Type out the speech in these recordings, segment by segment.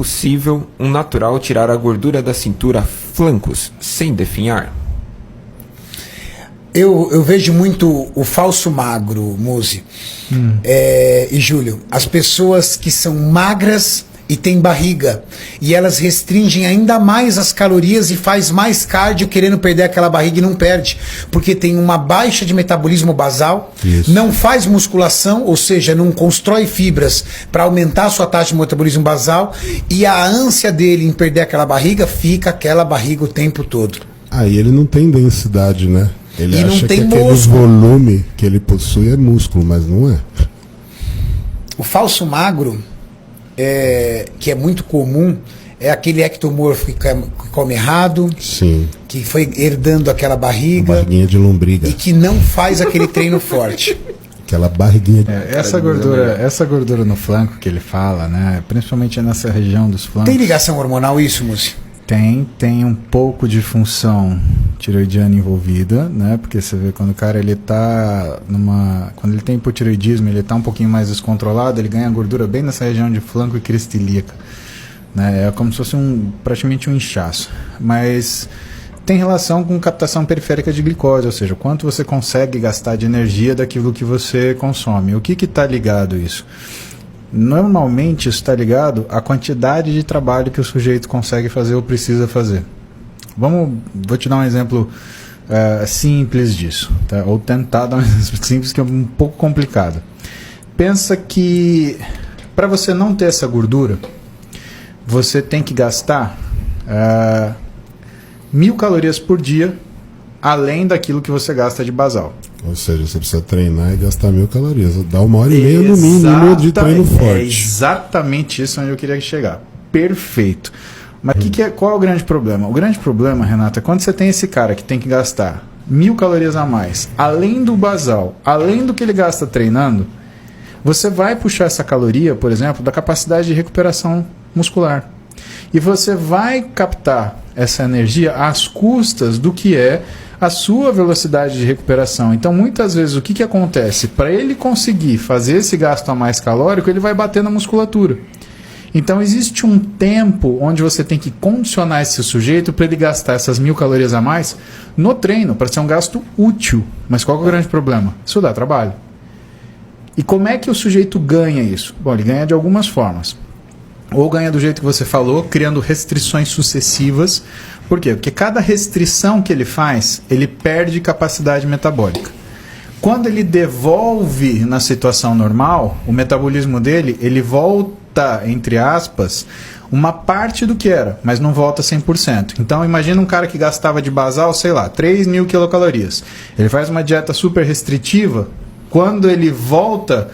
possível um natural tirar a gordura da cintura, flancos, sem definhar? Eu vejo muito o falso magro, Muzi. E Júlio, as pessoas que são magras e têm barriga, e elas restringem ainda mais as calorias e faz mais cardio querendo perder aquela barriga e não perde, porque tem uma baixa de metabolismo basal. Isso. Não faz musculação, ou seja, não constrói fibras para aumentar a sua taxa de metabolismo basal, e a ânsia dele em perder aquela barriga, fica aquela barriga o tempo todo. Aí ele não tem densidade, né? Ele e acha não tem que aquele volume que ele possui é músculo, mas não é. O falso magro, que é muito comum, é aquele ectomorfo que come errado. Sim. Que foi herdando aquela barriga. Barriguinha de lombriga. E que não faz aquele treino forte. Aquela barriguinha de... essa gordura no flanco que ele fala, né? Principalmente nessa região dos flancos. Tem ligação hormonal isso, Múcio? Tem um pouco de função tiroidiana envolvida, né? Porque você vê quando o cara ele tá quando ele tem hipotiroidismo, ele tá um pouquinho mais descontrolado, ele ganha gordura bem nessa região de flanco e crista ilíaca, né? É como se fosse praticamente um inchaço. Mas tem relação com captação periférica de glicose, ou seja, o quanto você consegue gastar de energia daquilo que você consome. O que está ligado a isso? Normalmente isso está ligado à quantidade de trabalho que o sujeito consegue fazer ou precisa fazer. Vou te dar um exemplo simples disso, tá? Ou tentar dar um exemplo simples, que é um pouco complicado. Pensa que para você não ter essa gordura, você tem que gastar 1.000 calorias por dia, além daquilo que você gasta de basal. Ou seja, você precisa treinar e gastar 1.000 calorias. Dá 1h30 no mínimo de treino forte. É exatamente isso onde eu queria chegar. Perfeito. Mas qual é o grande problema? O grande problema, Renato, é quando você tem esse cara que tem que gastar 1.000 calorias a mais, além do basal, além do que ele gasta treinando, você vai puxar essa caloria, por exemplo, da capacidade de recuperação muscular. E você vai captar essa energia às custas do que é a sua velocidade de recuperação. Então, muitas vezes, o que acontece? Para ele conseguir fazer esse gasto a mais calórico, ele vai bater na musculatura. Então, existe um tempo onde você tem que condicionar esse sujeito para ele gastar essas 1.000 calorias a mais no treino, para ser um gasto útil. Mas qual é o grande problema? Isso dá trabalho. E como é que o sujeito ganha isso? Bom, ele ganha de algumas formas. Ou ganha do jeito que você falou, criando restrições sucessivas. Por quê? Porque cada restrição que ele faz, ele perde capacidade metabólica. Quando ele devolve na situação normal, o metabolismo dele, ele volta, entre aspas, uma parte do que era, mas não volta 100%. Então, imagina um cara que gastava de basal, sei lá, 3.000 quilocalorias. Ele faz uma dieta super restritiva, quando ele volta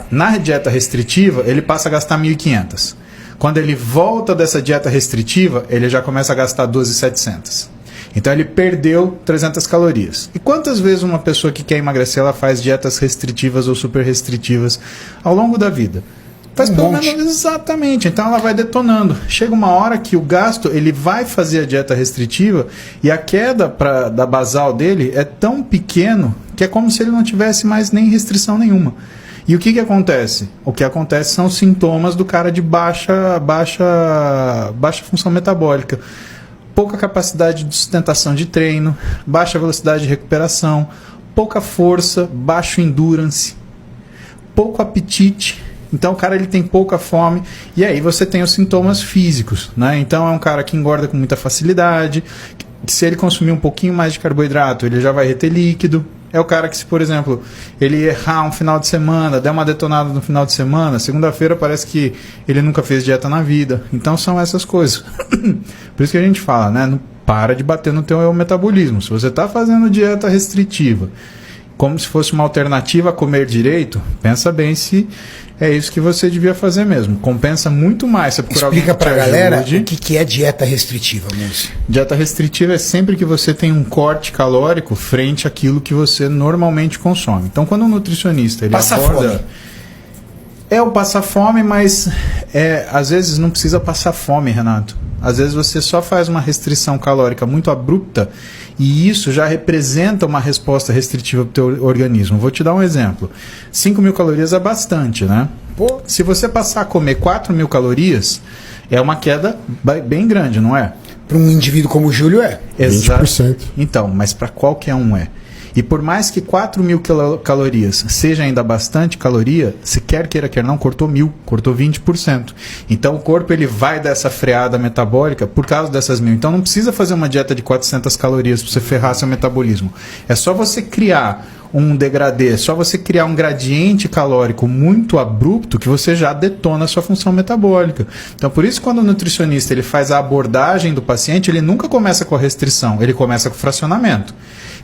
na dieta restritiva, ele passa a gastar 1.500. Quando ele volta dessa dieta restritiva, ele já começa a gastar 12.700. Então ele perdeu 300 calorias. E quantas vezes uma pessoa que quer emagrecer, ela faz dietas restritivas ou super restritivas ao longo da vida? Faz pelo menos exatamente. Então ela vai detonando. Chega uma hora que o gasto, ele vai fazer a dieta restritiva e a queda da basal dele é tão pequeno que é como se ele não tivesse mais nem restrição nenhuma. E o que acontece? O que acontece são os sintomas do cara de baixa função metabólica. Pouca capacidade de sustentação de treino, baixa velocidade de recuperação, pouca força, baixo endurance, pouco apetite. Então o cara ele tem pouca fome e aí você tem os sintomas físicos, né? Então é um cara que engorda com muita facilidade, que se ele consumir um pouquinho mais de carboidrato, ele já vai reter líquido. É o cara que, se, por exemplo, ele errar um final de semana, der uma detonada no final de semana, segunda-feira parece que ele nunca fez dieta na vida. Então são essas coisas. Por isso que a gente fala, né? Não para de bater no teu metabolismo. Se você está fazendo dieta restritiva, como se fosse uma alternativa a comer direito, pensa bem se é isso que você devia fazer mesmo. Compensa muito mais você procurar alguém que te ajude. Explica pra galera o que é dieta restritiva, Múcio. Dieta restritiva é sempre que você tem um corte calórico frente àquilo que você normalmente consome. Então, quando um nutricionista ele passa fome. É o passar fome, mas às vezes não precisa passar fome, Renato. Às vezes você só faz uma restrição calórica muito abrupta e isso já representa uma resposta restritiva para o teu organismo. Vou te dar um exemplo. 5.000 calorias é bastante, né? Pô. Se você passar a comer 4.000 calorias, é uma queda bem grande, não é? Para um indivíduo como o Júlio é. 20%. Então, mas para qualquer um é. E por mais que 4.000 calorias seja ainda bastante caloria, se quer queira, quer não, cortou 1.000, cortou 20%. Então o corpo ele vai dessa freada metabólica por causa dessas 1.000. Então não precisa fazer uma dieta de 400 calorias para você ferrar seu metabolismo. É só você criar um degradê, é só você criar um gradiente calórico muito abrupto que você já detona a sua função metabólica. Então por isso quando o nutricionista ele faz a abordagem do paciente, ele nunca começa com a restrição, ele começa com o fracionamento.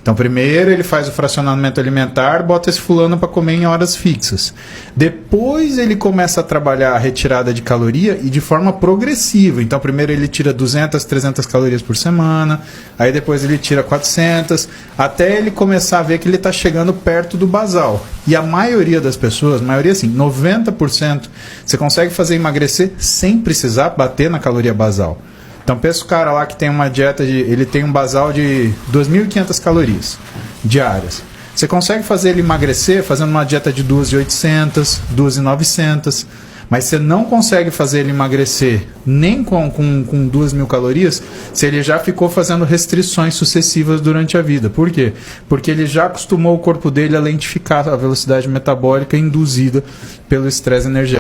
Então primeiro ele faz o fracionamento alimentar, bota esse fulano para comer em horas fixas. Depois ele começa a trabalhar a retirada de caloria e de forma progressiva. Então primeiro ele tira 200, 300 calorias por semana, aí depois ele tira 400, até ele começar a ver que ele está chegando perto do basal. E a maioria das pessoas, maioria assim, 90%, você consegue fazer emagrecer sem precisar bater na caloria basal. Então pensa o cara lá que tem uma dieta, ele tem um basal de 2.500 calorias diárias. Você consegue fazer ele emagrecer fazendo uma dieta de 2.800, 2.900, mas você não consegue fazer ele emagrecer nem com 2.000 calorias se ele já ficou fazendo restrições sucessivas durante a vida. Por quê? Porque ele já acostumou o corpo dele a lentificar a velocidade metabólica induzida pelo estresse energético.